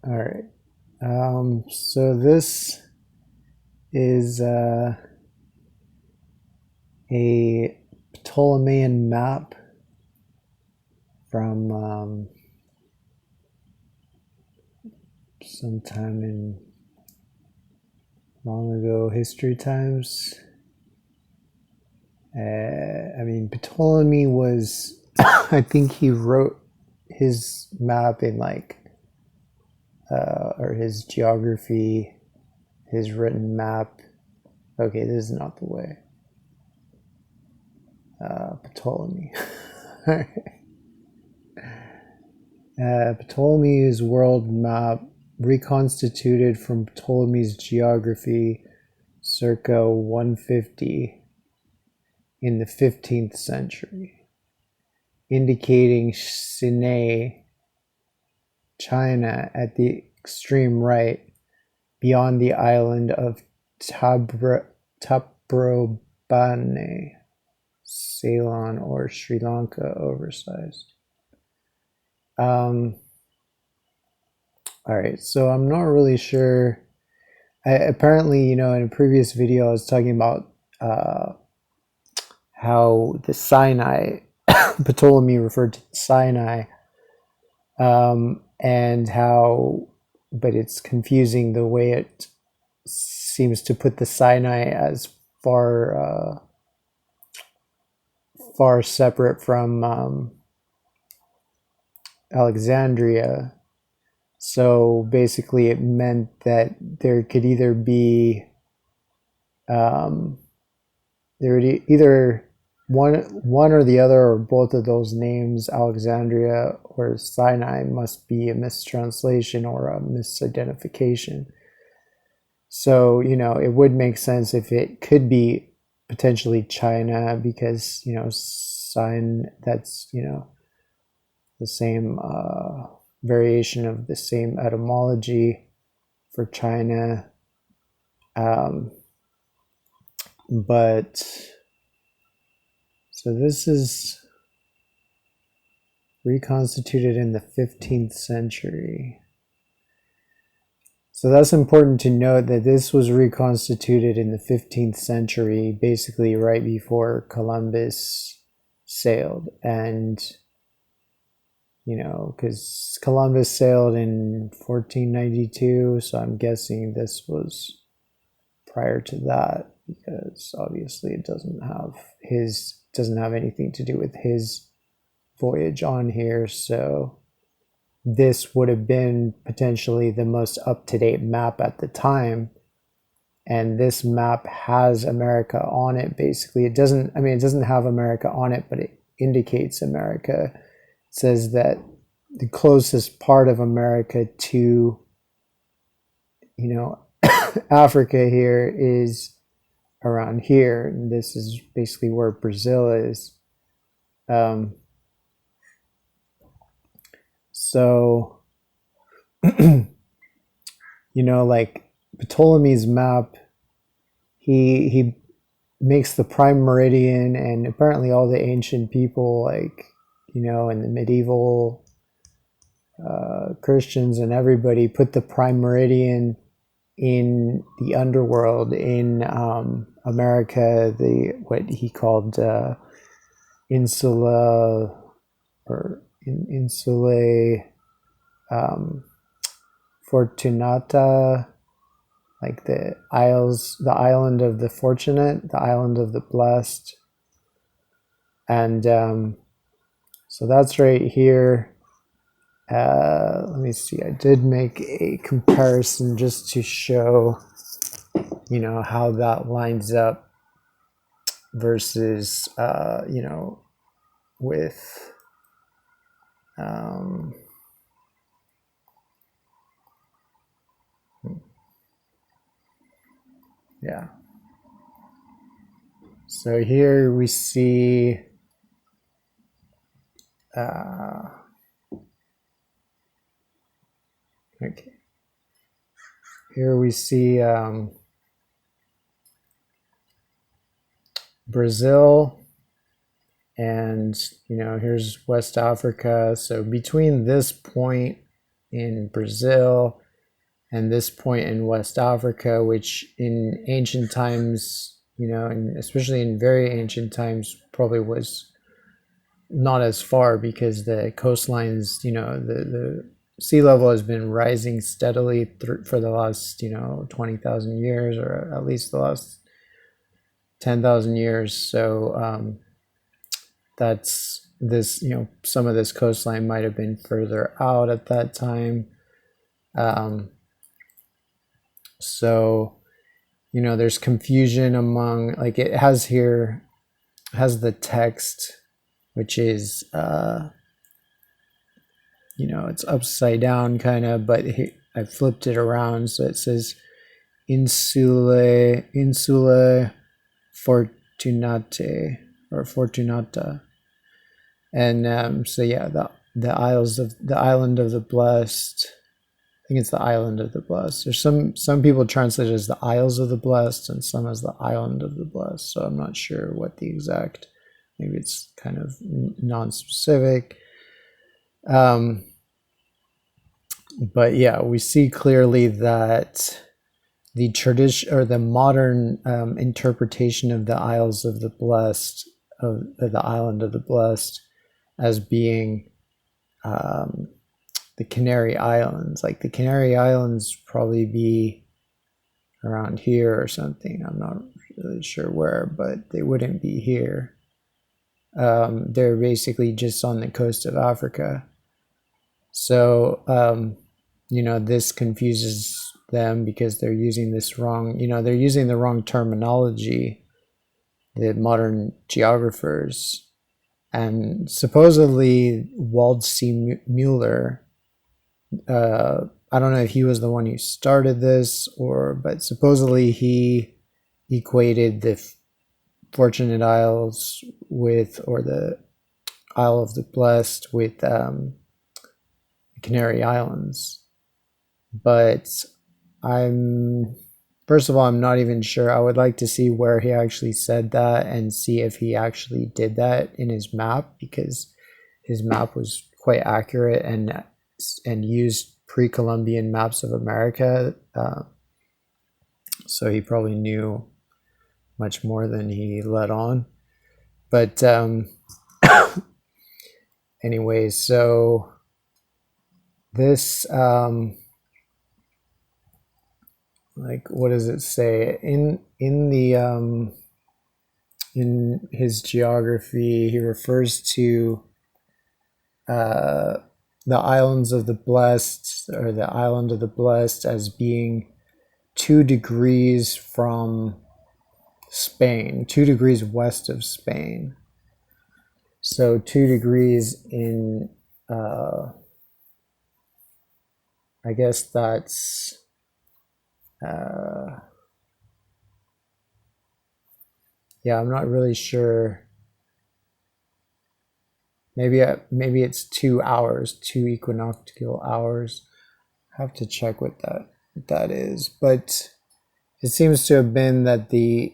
All right. So this is a Ptolemaic map from sometime in long ago history times. I mean, Ptolemy was, I think he wrote his map in or his geography, his written map. Okay, this is not the way. Ptolemy. Ptolemy's world map reconstituted from Ptolemy's geography circa 150 in the 15th century, indicating Sinai, China at the extreme right, beyond the island of Taprobane, Ceylon or Sri Lanka oversized. All right, so I'm not really sure. Apparently, in a previous video, I was talking about how the Sinai, Ptolemy referred to Sinai, and how, but it's confusing the way it seems to put the Sinai as far separate from Alexandria. So basically, it meant that there could either be either one or the other, or both of those names, Alexandria or Sinai, must be a mistranslation or a misidentification. So, it would make sense if it could be potentially China, because, that's, the same variation of the same etymology for China. But so this is reconstituted in the 15th century. So that's important to note, that this was reconstituted in the 15th century, basically right before Columbus sailed. And, because Columbus sailed in 1492, so I'm guessing this was prior to that, because obviously it doesn't have anything to do with his voyage on here. So this would have been potentially the most up-to-date map at the time, and this map has America on it. Basically, it doesn't have America on it, but it indicates America. It says that the closest part of America to Africa here is around here, and this is basically where Brazil is. So like Ptolemy's map, he makes the prime meridian, and apparently all the ancient people, in the medieval Christians and everybody, put the prime meridian in the underworld in America, what he called insula, or insulae fortunata, like the island of the fortunate, the island of the blessed. And so that's right here. Let me see, I did make a comparison just to show how that lines up versus with yeah. So here we see okay. Here we see Brazil, and here's West Africa. So between this point in Brazil, and this point in West Africa, which in ancient times, and especially in very ancient times, probably was not as far because the coastlines, the sea level has been rising steadily for the last, 20,000 years, or at least the last 10,000 years. So that's this, some of this coastline might have been further out at that time. So, there's confusion among, like, it has here, has the text, which is, it's upside down kind of, but I flipped it around. So it says insulae fortunate or fortunata. And so yeah, the island of the Blest. I think it's the island of the Blest. There's some people translate it as the Isles of the Blest and some as the island of the Blest. So I'm not sure what the exact. Maybe it's kind of non-specific. But yeah, we see clearly that the tradition or the modern interpretation of the Isles of the Blest, of the island of the Blest, as being the Canary Islands. Like the Canary Islands probably be around here or something. I'm not really sure where, but they wouldn't be here. They're basically just on the coast of Africa. So, this confuses them because they're using this wrong, they're using the wrong terminology, the modern geographers. And supposedly Wald C. Mueller, I don't know if he was the one who started this, but supposedly he equated the Fortunate Isles with, or the Isle of the Blest with the Canary Islands. But first of all, I'm not even sure. I would like to see where he actually said that and see if he actually did that in his map, because his map was quite accurate and used pre-Columbian maps of America. So he probably knew much more than he let on. But anyway, so this, like, what does it say in his geography? He refers to the islands of the Blest, or the island of the Blest, as being 2 degrees from Spain, 2 degrees west of Spain. So 2 degrees in, I guess that's, yeah, I'm not really sure. Maybe it's 2 hours, 2 equinoctial hours. I have to check what that is. But it seems to have been that the,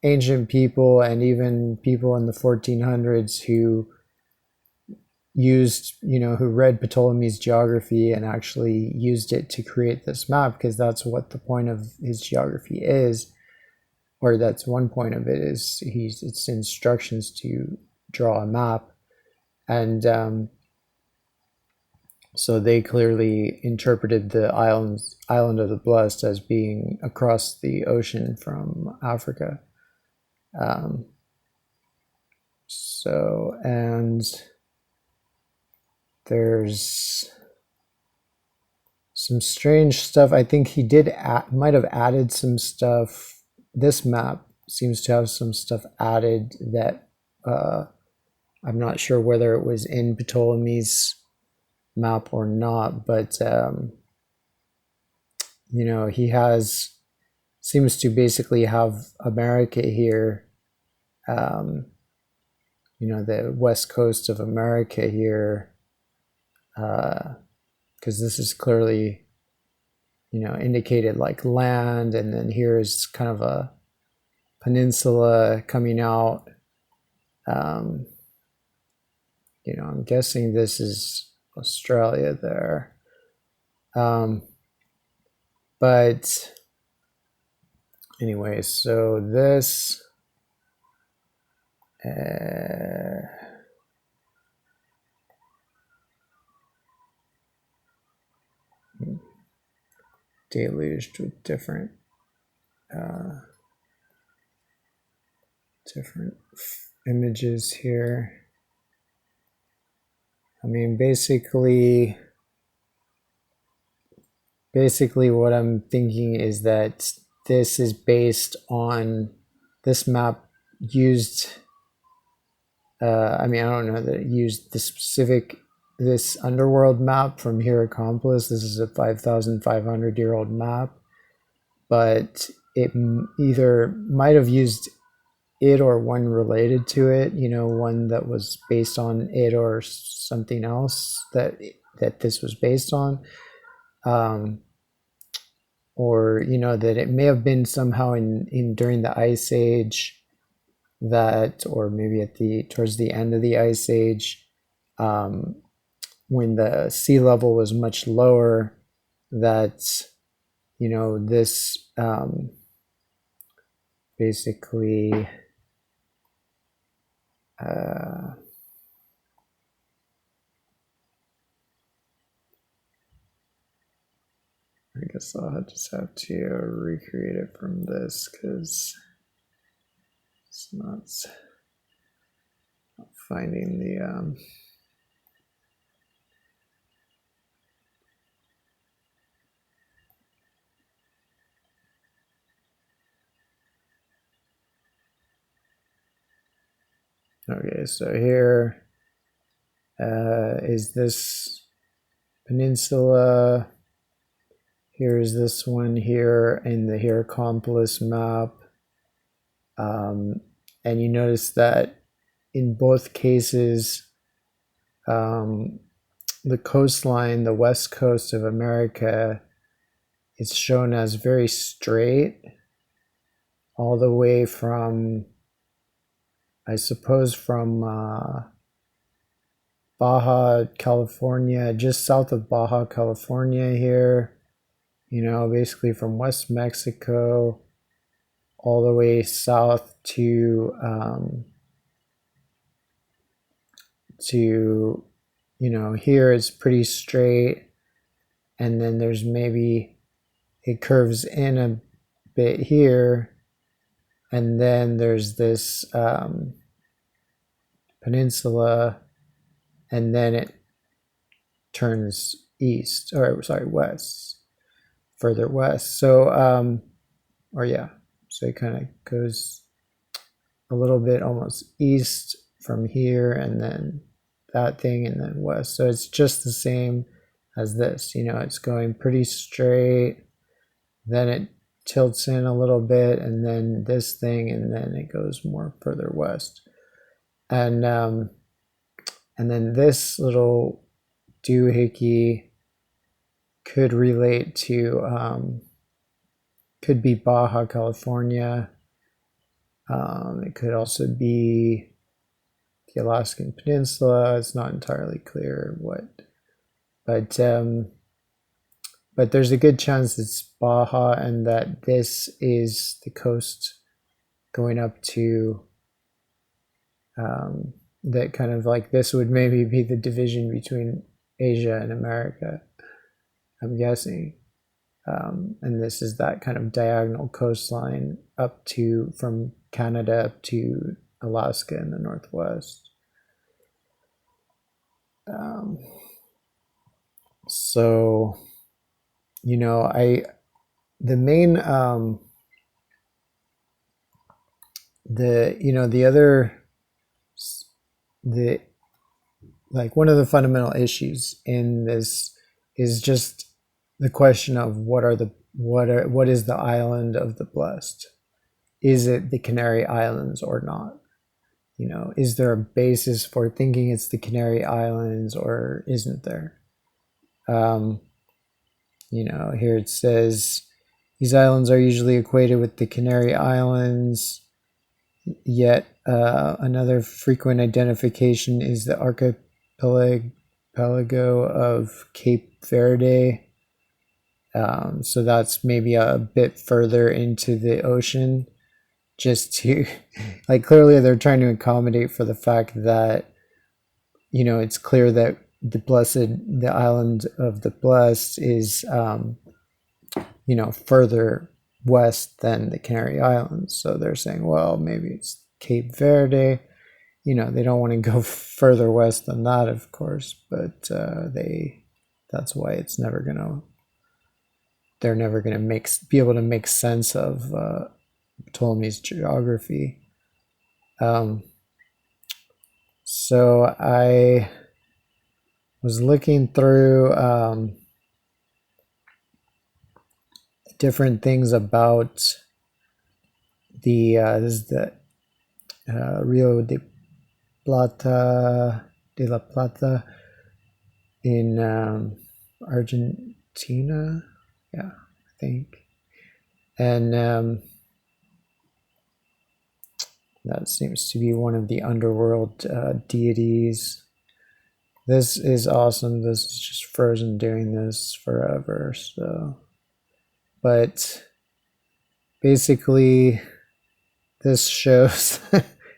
ancient people and even people in the 1400s who used, who read Ptolemy's geography and actually used it to create this map, because that's what the point of his geography is, or that's one point of it, is it's instructions to draw a map. And so they clearly interpreted the island of the Blest as being across the ocean from Africa. And there's some strange stuff. I think he might have added some stuff. This map seems to have some stuff added that I'm not sure whether it was in Ptolemy's map or not, but he seems to basically have America here, the west coast of America here, because this is clearly, indicated like land, and then here is kind of a peninsula coming out. I'm guessing this is Australia there. But anyway, so this deluged with different images here. I mean, basically what I'm thinking is that this is based on this map used. I mean, I don't know that it used the specific this underworld map from Hierakonpolis. This is a 5,500-year-old map, but it either might have used it or one related to it, you know, one that was based on it or something else that this was based on, or you know, that it may have been somehow in during the Ice Age, that, or maybe at the towards the end of the Ice Age, when the sea level was much lower, that, you know, this basically I guess I'll just have to recreate it from this because it's not finding the okay, so here is this peninsula. Here is this one here in the Hierakonpolis map. And you notice that in both cases, the coastline, the west coast of America, is shown as very straight all the way from, I suppose, from Baja California, just south of Baja California here, you know, basically from West Mexico all the way south to you know, here it's pretty straight, and then there's maybe it curves in a bit here, and then there's this peninsula, and then it turns east, or sorry, west, further west. So or yeah, so it kind of goes a little bit almost east from here, and then that thing, and then west. So it's just the same as this, you know, it's going pretty straight, then it tilts in a little bit, and then this thing, and then it goes more further west. And then this little doohickey could relate to could be Baja California. It could also be the Alaskan Peninsula. It's not entirely clear what, but there's a good chance it's Baja, and that this is the coast going up to that kind of like, this would maybe be the division between Asia and America, I'm guessing. And this is that kind of diagonal coastline up to, from Canada up to Alaska in the northwest. So, you know, the main like one of the fundamental issues in this is just the question of what is the island of the Blest? Is it the Canary Islands or not? You know, is there a basis for thinking it's the Canary Islands, or isn't there? You know, here it says these islands are usually equated with the Canary Islands, yet another frequent identification is the archipelago archipelago of Cape Verde. So that's maybe a bit further into the ocean, just to like, clearly they're trying to accommodate for the fact that, you know, it's clear that the island of the Blest is, you know, further west than the Canary Islands. So they're saying, well, maybe it's Cape Verde. You know, they don't want to go further west than that, of course, but that's why they're never gonna be able to make sense of Ptolemy's geography. So I was looking through different things about this is the Rio de la Plata in Argentina, yeah, I think, and that seems to be one of the underworld deities. This is awesome. This is just Frozen doing this forever. So, but basically, this shows,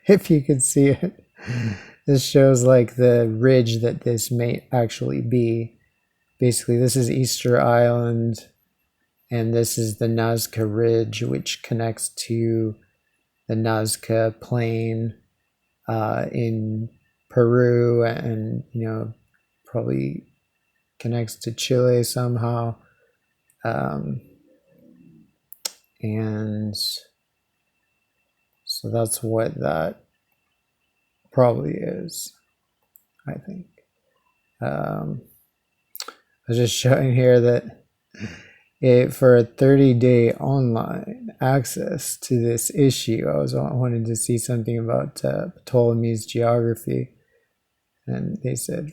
if you could see it, this shows like the ridge that this may actually be. Basically, this is Easter Island, and this is the Nazca Ridge, which connects to the Nazca Plain in Peru, and, you know, probably connects to Chile somehow. And so that's what that probably is, I think. I was just showing here that for a 30-day online access to this issue, I wanted to see something about Ptolemy's geography, and they said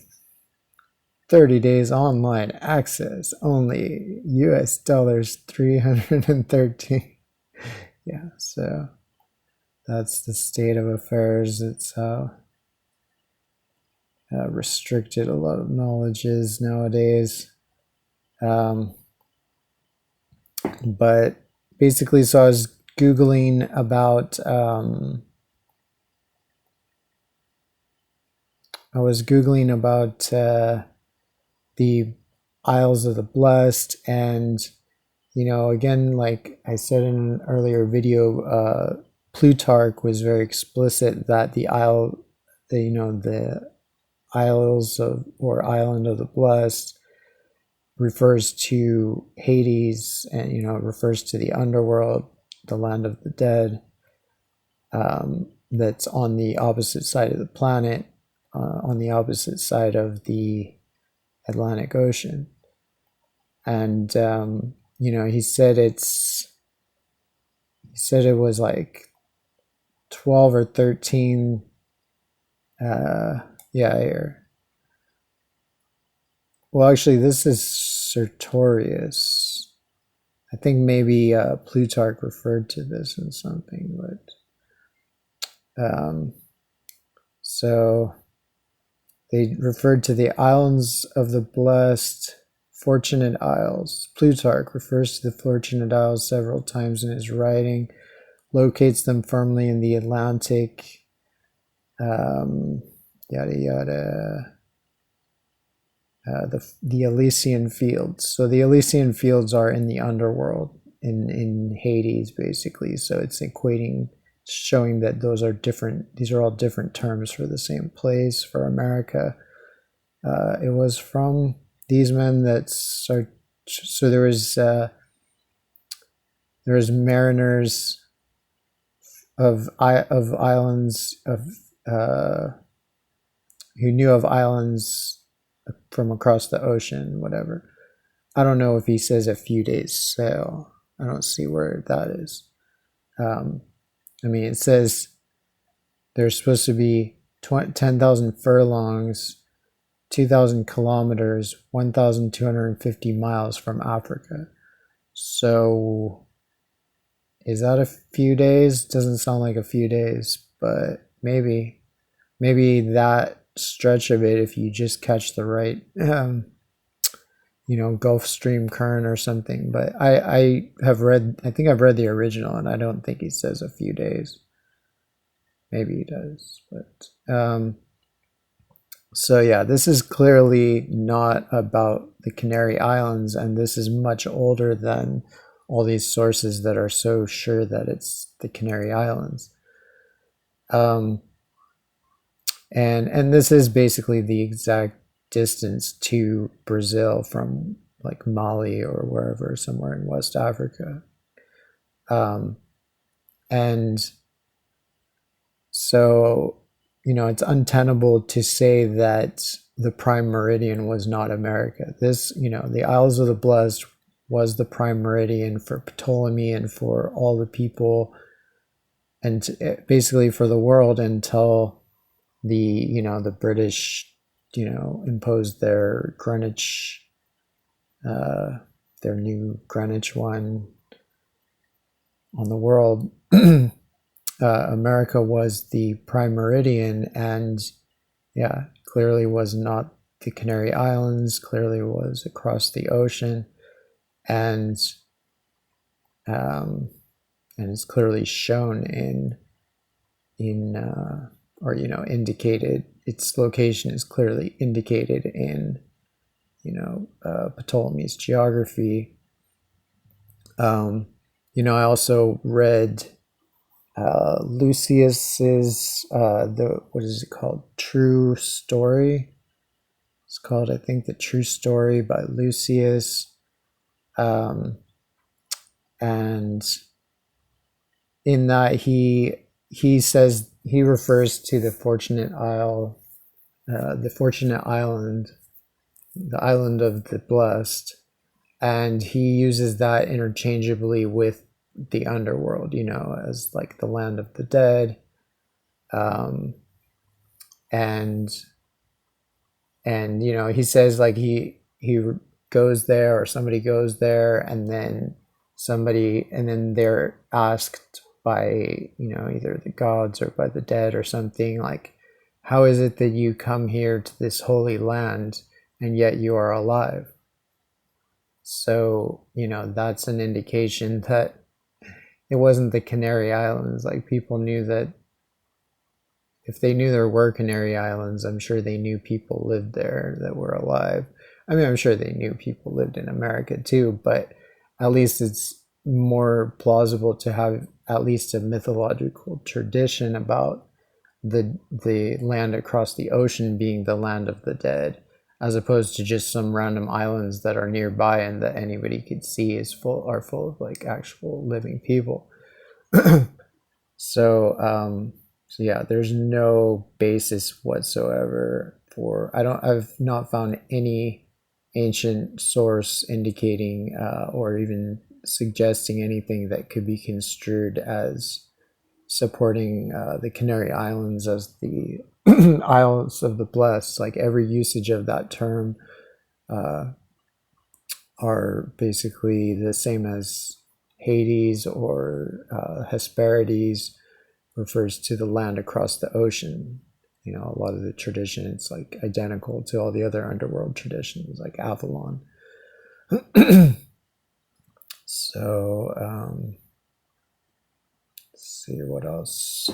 30 days online access, only US dollars 313. Yeah, so that's the state of affairs. It's how restricted a lot of knowledge is nowadays. But basically, so I was Googling about the Isles of the Blest, and, you know, again, like I said in an earlier video, Plutarch was very explicit that the Isles of, or Island of the Blest, refers to Hades, and, you know, it refers to the underworld, the land of the dead, that's on the opposite side of the planet, on the opposite side of the Atlantic Ocean. And you know, he said it was like 12 or 13 here. Well, actually, this is Sertorius. I think maybe Plutarch referred to this in something, but so they referred to the islands of the Blest, Fortunate Isles. Plutarch refers to the Fortunate Isles several times in his writing, locates them firmly in the Atlantic, yada yada. The Elysian Fields. So the Elysian Fields are in the underworld, in Hades, basically. So it's showing that those are different. These are all different terms for the same place. For America, it was from these men that start. So there was mariners of islands of who knew of islands from across the ocean, whatever. I don't know if he says a few days sail. I don't see where that is. I mean, it says there's supposed to be 10,000 furlongs, 2,000 kilometers, 1,250 miles from Africa. So is that a few days? Doesn't sound like a few days, but maybe that stretch of it if you just catch the right Gulf Stream current or something. But I think I've read the original, and I don't think he says a few days. Maybe he does, but so yeah, this is clearly not about the Canary Islands, and this is much older than all these sources that are so sure that it's the Canary Islands. And this is basically the exact distance to Brazil from like Mali or wherever, somewhere in West Africa. And so, it's untenable to say that the prime meridian was not America. This, the Isles of the Blest was the prime meridian for Ptolemy and for all the people, and basically for the world, until the British, imposed their Greenwich, their new Greenwich one on the world. America was the prime meridian, and yeah, clearly was not the Canary Islands, clearly was across the ocean, and it's clearly shown or indicated. Its location is clearly indicated in Ptolemy's geography. I also read Lucius's what is it called? True Story. It's called, I think, The True Story by Lucius. And in that he says, he refers to the Fortunate Isle, the Fortunate Island, the island of the Blest, and he uses that interchangeably with the underworld, as like the land of the dead. And he says like he goes there, or somebody goes there, and then they're asked by either the gods or by the dead or something, like, how is it that you come here to this holy land and yet you are alive? So that's an indication that it wasn't the Canary Islands. Like, people knew that, if they knew there were Canary Islands, I'm sure they knew people lived there that were alive. I mean, I'm sure they knew people lived in America too, but at least it's more plausible to have at least a mythological tradition about the land across the ocean being the land of the dead, as opposed to just some random islands that are nearby and that anybody could see are full of like actual living people. So yeah, there's no basis whatsoever for, I've not found any ancient source indicating or even suggesting anything that could be construed as supporting the Canary Islands as the Isles of the Blest. Like, every usage of that term are basically the same as Hades or Hesperides refers to the land across the ocean. A lot of the tradition, it's like identical to all the other underworld traditions, like Avalon. So let's see what else.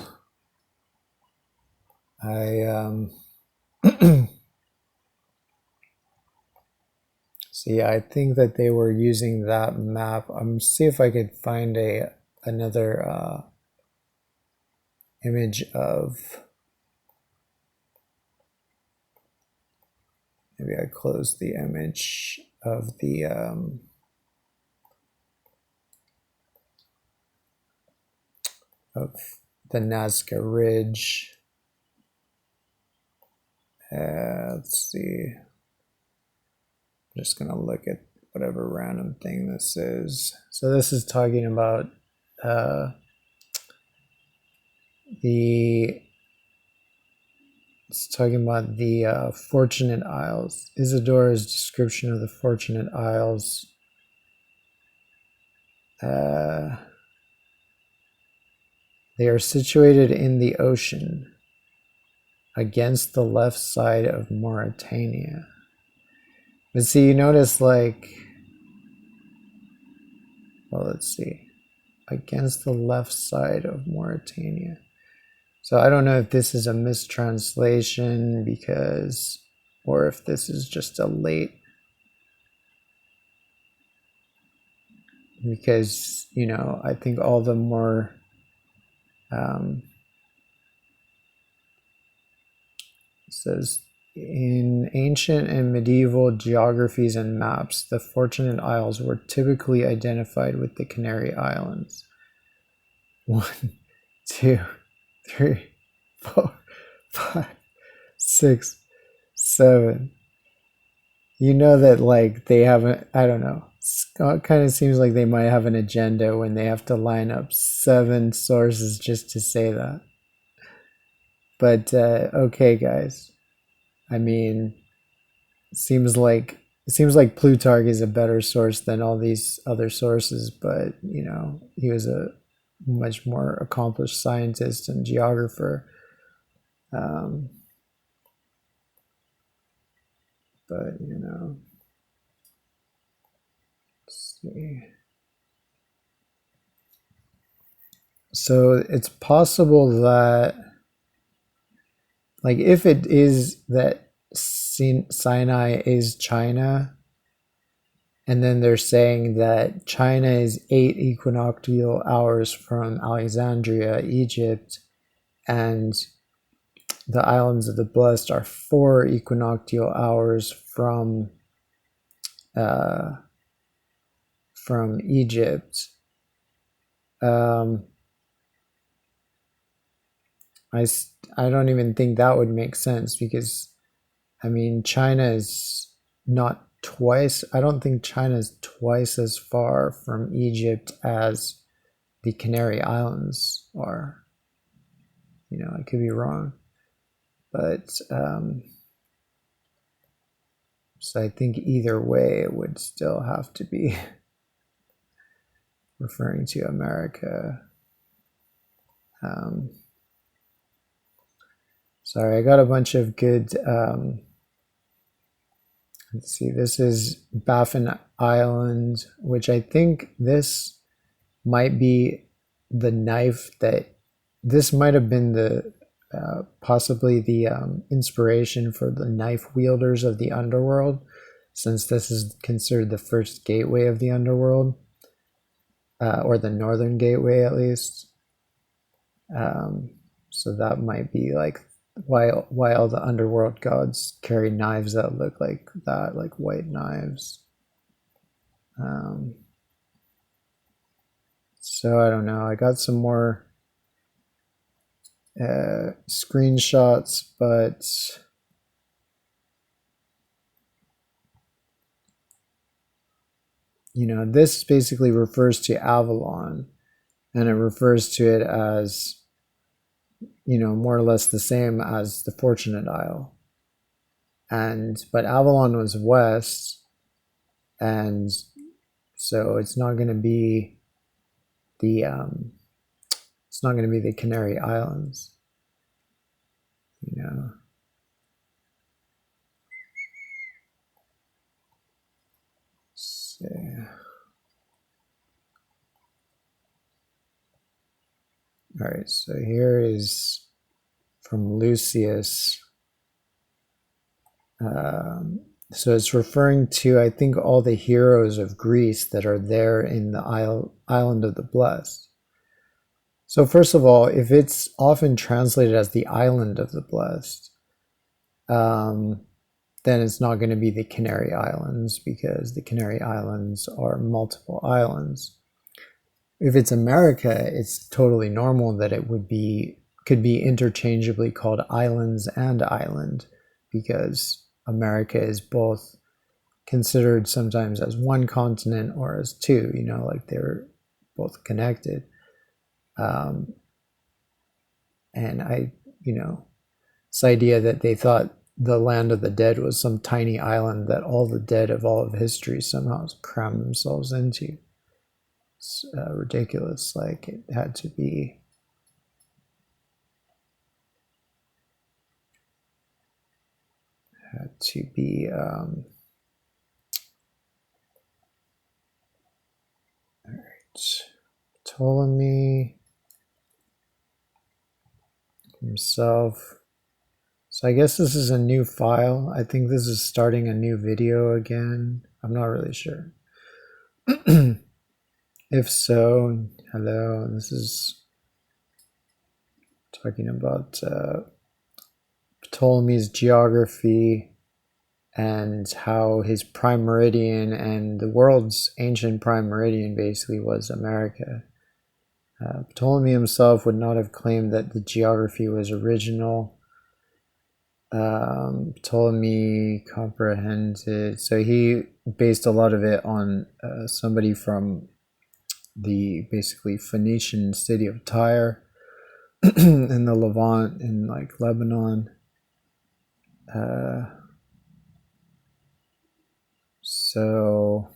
So yeah, I think that they were using that map. See if I could find another image of, maybe I close the image of the Nazca Ridge. Let's see. I'm just gonna look at whatever random thing this is. So this is talking about the Fortunate Isles. Isidore's description of the Fortunate Isles. They are situated in the ocean. against the left side of Mauritania. But see, you notice like, well, let's see, against the left side of Mauritania. So I don't know if this is a mistranslation because, or if this is just a late, because, you know, I think all the more, it says, in ancient and medieval geographies and maps, the Fortunate Isles were typically identified with the Canary Islands. 1, 2, 3, 4, 5, 6, 7. You know that like they haven't, I don't know. It kind of seems like they might have an agenda when they have to line up 7 sources just to say that. But okay, guys. I mean, it seems like Plutarch is a better source than all these other sources, but you know, he was a much more accomplished scientist and geographer. But you know, let's see. So it's possible that, like, if it is that Sinai is China, and then they're saying that China is 8 equinoctial hours from Alexandria, Egypt, and the islands of the Blest are 4 equinoctial hours from Egypt. I don't even think that would make sense because, I mean, China is not twice, I don't think China is twice as far from Egypt as the Canary Islands are. You know, I could be wrong. But, so I think either way it would still have to be referring to America. Sorry, I got a bunch of good, let's see, this is Baffin Island, which I think this might be the knife that, this might have been the, possibly the inspiration for the knife wielders of the underworld, since this is considered the first gateway of the underworld, or the northern gateway at least. So that might be like why all the underworld gods carry knives that look like that, like white knives. So I don't know. I got some more screenshots, but you know, this basically refers to Avalon, and it refers to it as, you know, more or less the same as the Fortunate Isle. But Avalon was west, and so it's not going to be the Canary Islands, you know. So, all right, so here is from Lucius. So it's referring to, I think, all the heroes of Greece that are there in the island of the Blest. So first of all, if it's often translated as the island of the Blest, then it's not going to be the Canary Islands, because the Canary Islands are multiple islands. If it's America, it's totally normal that it could be interchangeably called islands and island, because America is both considered sometimes as one continent or as two, you know, like they're both connected. And you know, this idea that they thought the land of the dead was some tiny island that all the dead of all of history somehow crammed themselves into. It's ridiculous. Like, it had to be. had to be all right, Ptolemy himself. So I guess this is a new file. I think this is starting a new video again. I'm not really sure. If so, hello. This is talking about Ptolemy's geography and how his prime meridian and the world's ancient prime meridian basically was America. Ptolemy himself would not have claimed that the geography was original. Ptolemy comprehended, so he based a lot of it on somebody from the basically Phoenician city of Tyre in the Levant in like Lebanon. So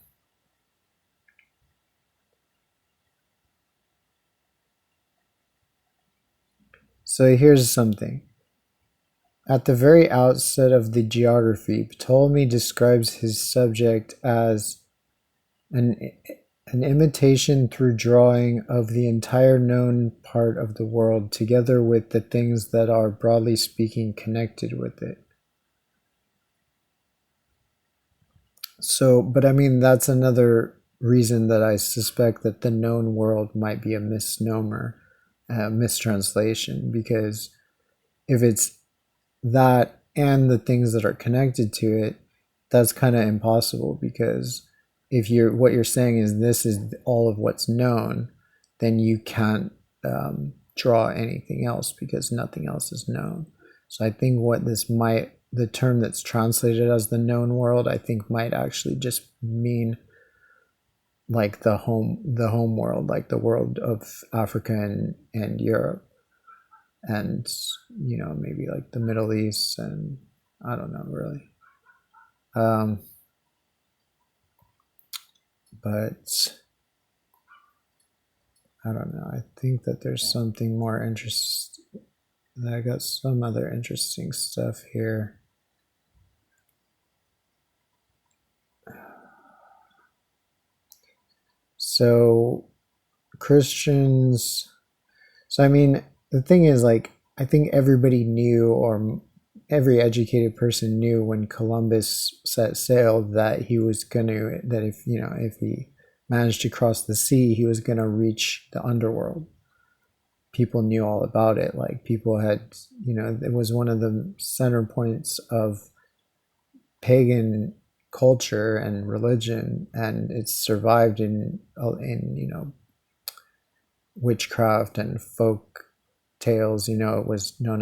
here's something. At the very outset of the geography, Ptolemy describes his subject as an imitation through drawing of the entire known part of the world, together with the things that are, broadly speaking, connected with it. So, but I mean, that's another reason that I suspect that the known world might be a misnomer, mistranslation, because if it's that and the things that are connected to it, that's kind of impossible, because if what you're saying is this is all of what's known, then you can't draw anything else because nothing else is known. So I think what the term that's translated as the known world, I think might actually just mean like the home world, like the world of Africa and Europe, and maybe like the Middle East, and I don't know really. But I don't know. I think that there's something more interesting. I got some other interesting stuff here. So Christians. So I mean, the thing is, like, I think everybody knew, or every educated person knew when Columbus set sail that he was that if he managed to cross the sea, he was gonna reach the underworld. People knew all about it. Like, people had, it was one of the center points of pagan culture and religion, and it's survived in witchcraft and folk tales. It was known